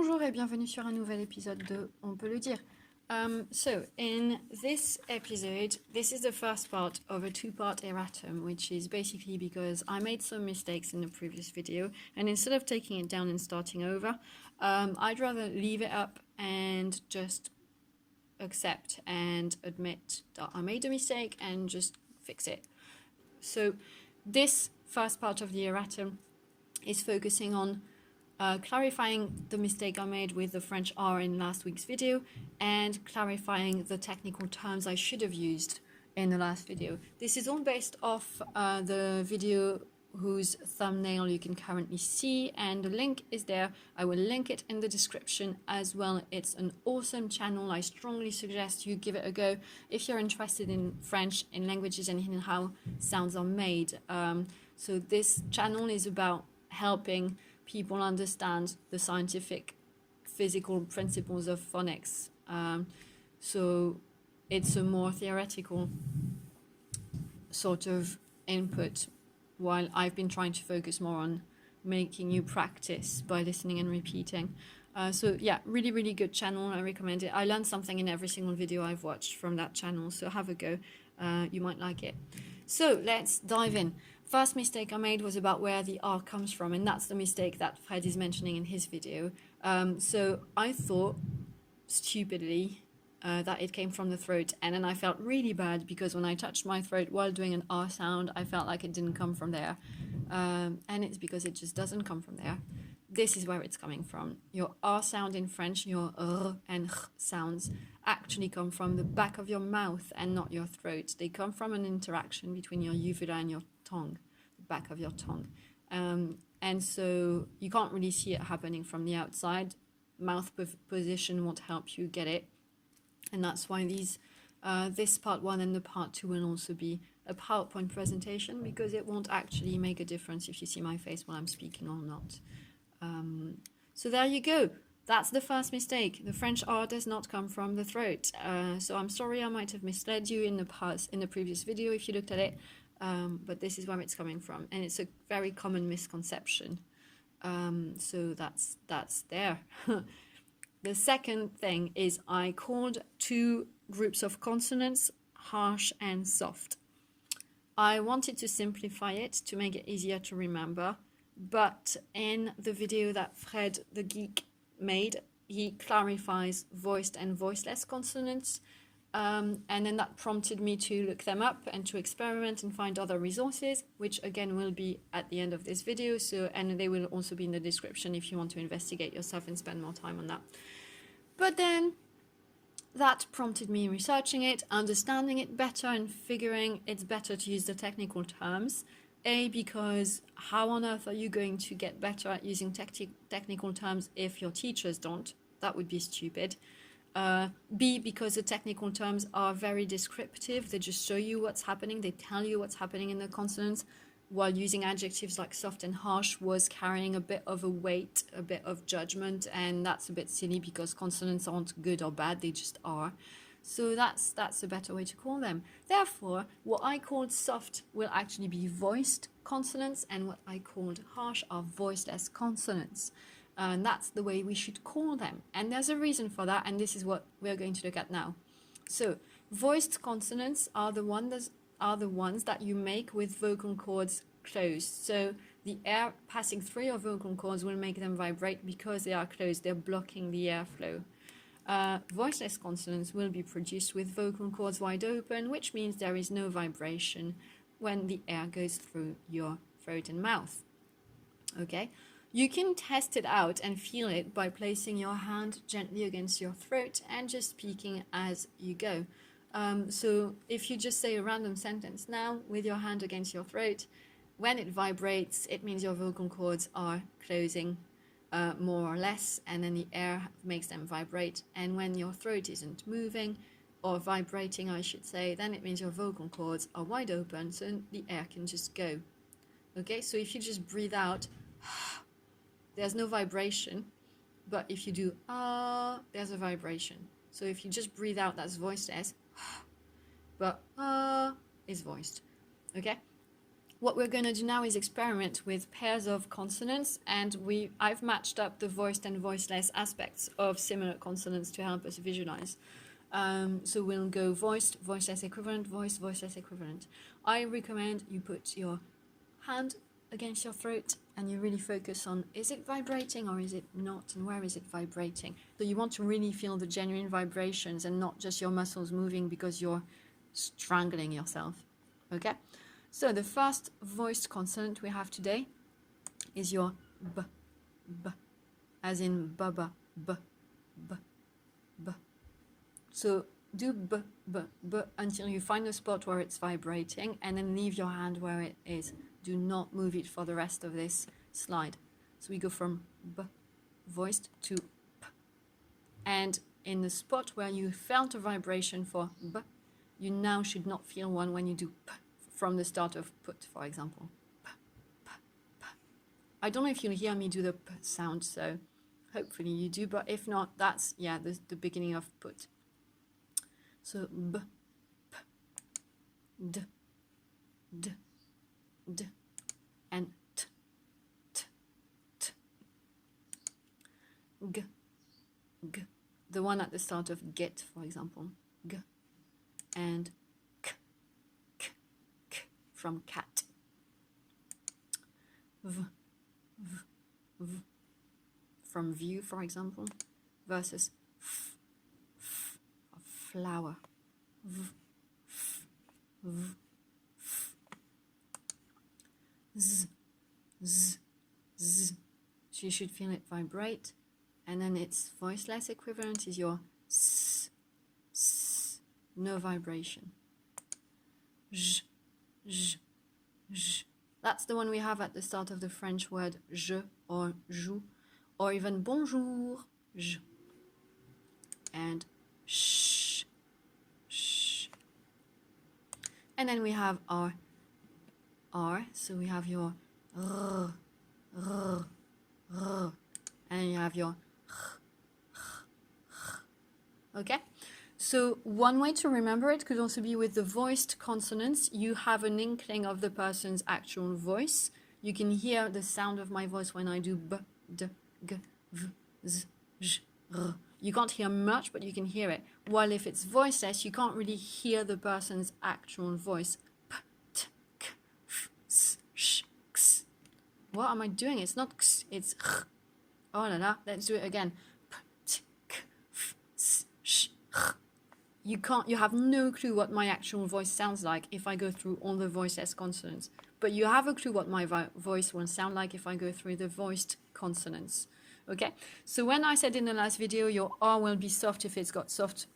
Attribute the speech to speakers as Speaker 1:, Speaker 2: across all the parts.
Speaker 1: Bonjour et bienvenue sur un nouvel épisode de On peut le dire. So in this episode, this is the first part of a two-part erratum, which is basically because I made some mistakes in the previous video, and instead of taking it down and starting over, I'd rather leave it up and just accept and admit that I made a mistake and just fix it. So this first part of the erratum is focusing on clarifying the mistake I made with the French R in last week's video and clarifying the technical terms I should have used in the last video. This is all based off the video whose thumbnail you can currently see, and the link is there. I will link it in the description as well. It's an awesome channel. I strongly suggest you give it a go if you're interested in French, in languages, and in how sounds are made. So this channel is about helping people understand the scientific physical principles of phonics. So it's a more theoretical sort of input, while I've been trying to focus more on making you practice by listening and repeating. So yeah, really good channel. I recommend it. I learned something in every single video I've watched from that channel, so have a go. You might like it. So let's dive in. First mistake I made was about where the R comes from, and that's the mistake that Fred is mentioning in his video. So I thought, stupidly, that it came from the throat, and then I felt really bad because when I touched my throat while doing an R sound, I felt like it didn't come from there. And it's because it just doesn't come from there. This is where it's coming from. Your R sound in French, your R and H sounds, actually come from the back of your mouth and not your throat. They come from an interaction between your uvula and your tongue, the back of your tongue. And so you can't really see it happening from the outside. Mouth position won't help you get it. And that's why this part 1 and the part 2 will also be a PowerPoint presentation, because it won't actually make a difference if you see my face while I'm speaking or not. So there you go. That's the first mistake. The French R does not come from the throat. So I'm sorry I might have misled you in the previous video if you looked at it, but this is where it's coming from, and it's a very common misconception. So that's there. The second thing is I called two groups of consonants harsh and soft. I wanted to simplify it to make it easier to remember, but in the video that Fred the Geek made, he clarifies voiced and voiceless consonants, and then that prompted me to look them up and to experiment and find other resources, which again will be at the end of this video, and they will also be in the description if you want to investigate yourself and spend more time on that. But then that prompted me researching it, understanding it better, and figuring it's better to use the technical terms. A, because how on earth are you going to get better at using technical terms if your teachers don't? That would be stupid. B, because the technical terms are very descriptive. They just show you what's happening. They tell you what's happening in the consonants, while using adjectives like soft and harsh was carrying a bit of a weight, a bit of judgment, and that's a bit silly because consonants aren't good or bad, they just are. So that's a better way to call them. Therefore, what I called soft will actually be voiced consonants, and what I called harsh are voiceless consonants. And that's the way we should call them. And there's a reason for that, and this is what we're going to look at now. So, voiced consonants are the ones that you make with vocal cords closed. So the air passing through your vocal cords will make them vibrate because they are closed. They're blocking the airflow. Voiceless consonants will be produced with vocal cords wide open, which means there is no vibration when the air goes through your throat and mouth. Okay? You can test it out and feel it by placing your hand gently against your throat and just speaking as you go. So if you just say a random sentence now with your hand against your throat, when it vibrates, it means your vocal cords are closing more or less, and then the air makes them vibrate. And when your throat isn't moving, or vibrating I should say, then it means your vocal cords are wide open, so the air can just go. Okay, so if you just breathe out, there's no vibration, but if you do there's a vibration. So if you just breathe out, that's voiceless, but is voiced. Okay, What we're going to do now is experiment with pairs of consonants, and I've matched up the voiced and voiceless aspects of similar consonants to help us visualize. So we'll go voiced, voiceless equivalent, voiced, voiceless equivalent. I recommend you put your hand against your throat and you really focus on, is it vibrating or is it not, and where is it vibrating? So you want to really feel the genuine vibrations and not just your muscles moving because you're strangling yourself. Okay? So the first voiced consonant we have today is your b, b, as in baba, b, b, b. So do b, b, b until you find a spot where it's vibrating, and then leave your hand where it is. Do not move it for the rest of this slide. So we go from b, voiced, to p. And in the spot where you felt a vibration for b, you now should not feel one when you do p, from the start of put, for example. P, p, p. I don't know if you'll hear me do the p sound, so hopefully you do, but if not, that's, yeah, the beginning of put. So b, p, d, d, d, and t, t, t. G, g. The one at the start of get, for example. G, and k, k, k, from cat. V, v, v, from view, for example, versus f, f, of flower. V, f, v, f. Z, z, z. So you should feel it vibrate. And then its voiceless equivalent is your s, s, no vibration. J, j, j. That's the one we have at the start of the French word je or joue, or even bonjour, je. And sh, sh. And then we have our R, so we have your r, r, r, and you have your okay? So one way to remember it could also be with the voiced consonants. You have an inkling of the person's actual voice. You can hear the sound of my voice when I do b, d, g, v, z, j, r. You can't hear much, but you can hear it. While if it's voiceless, you can't really hear the person's actual voice. P, t, k, f, s, sh, x. What am I doing? It's not x, it's ch. Oh la la, let's do it again. P, t, k, f, s, sh, ch. You have no clue what my actual voice sounds like if I go through all the voiceless consonants. But you have a clue what my voice will sound like if I go through the voiced consonants. Okay? So when I said in the last video, your R will be soft if it's got soft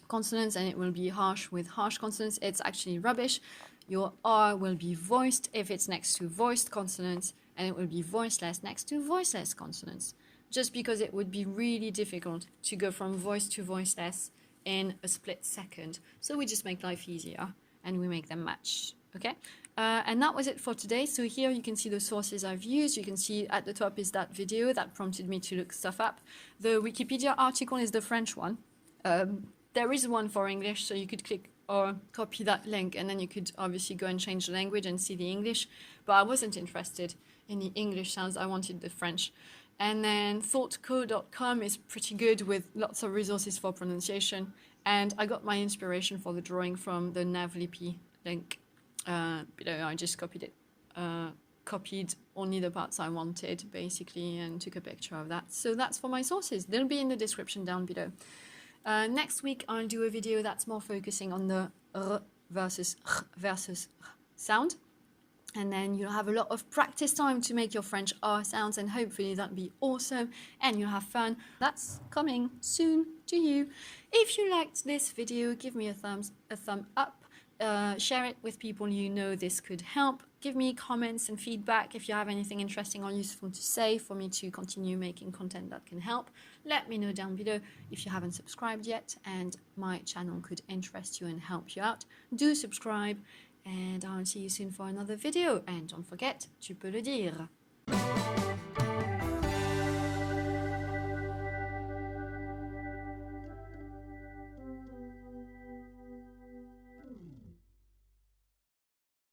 Speaker 1: consonants, and it will be harsh with harsh consonants, it's actually rubbish. Your R will be voiced if it's next to voiced consonants, and it will be voiceless next to voiceless consonants. Just because it would be really difficult to go from voiced to voiceless in a split second. So we just make life easier and we make them match. Okay? And that was it for today. So here you can see the sources I've used. You can see at the top is that video that prompted me to look stuff up. The Wikipedia article is the French one. There is one for English, so you could click or copy that link, and then you could obviously go and change the language and see the English. But I wasn't interested in the English sounds. I wanted the French. And then thoughtco.com is pretty good with lots of resources for pronunciation. And I got my inspiration for the drawing from the Navlipi link below. I just copied it, copied only the parts I wanted, basically, and took a picture of that. So that's for my sources. They'll be in the description down below. Next week, I'll do a video that's more focusing on the r versus sound. And then you'll have a lot of practice time to make your French R sounds, and hopefully that'll be awesome and you'll have fun. That's coming soon to you. If you liked this video, give me a thumb up. Share it with people you know this could help. Give me comments and feedback if you have anything interesting or useful to say for me to continue making content that can help. Let me know down below. If you haven't subscribed yet and my channel could interest you and help you out, do subscribe. And I'll see you soon for another video. And don't forget, tu peux le dire.